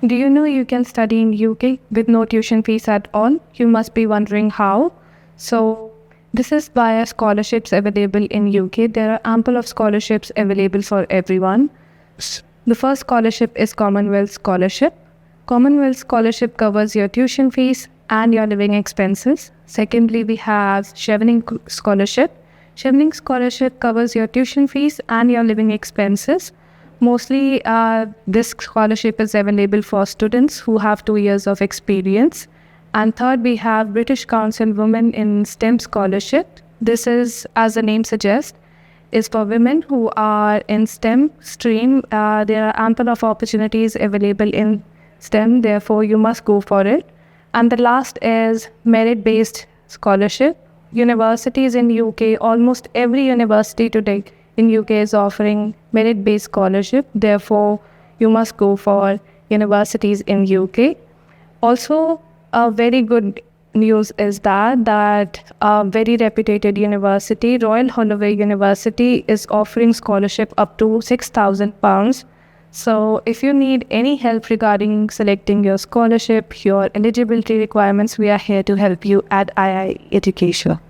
Do you know you can study in UK with no tuition fees at all? You must be wondering how. So this is via scholarships available in UK. There are ample of scholarships available for everyone. The first scholarship is Commonwealth Scholarship. Commonwealth Scholarship covers your tuition fees and your living expenses. Secondly, we have Chevening Scholarship. Chevening Scholarship covers your tuition fees and your living expenses. Mostly, this scholarship is available for students who have 2 years of experience. And third, we have British Council Women in STEM Scholarship. This is, as the name suggests, is for women who are in STEM stream. There are ample of opportunities available in STEM, therefore you must go for it. And the last is merit-based scholarship. Universities in UK, almost every university today in UK is offering merit-based scholarship. Therefore, you must go for universities in UK. Also, a very good news is that a very reputed university, Royal Holloway University, is offering scholarship up to £6,000. So if you need any help regarding selecting your scholarship, your eligibility requirements, we are here to help you at II Education.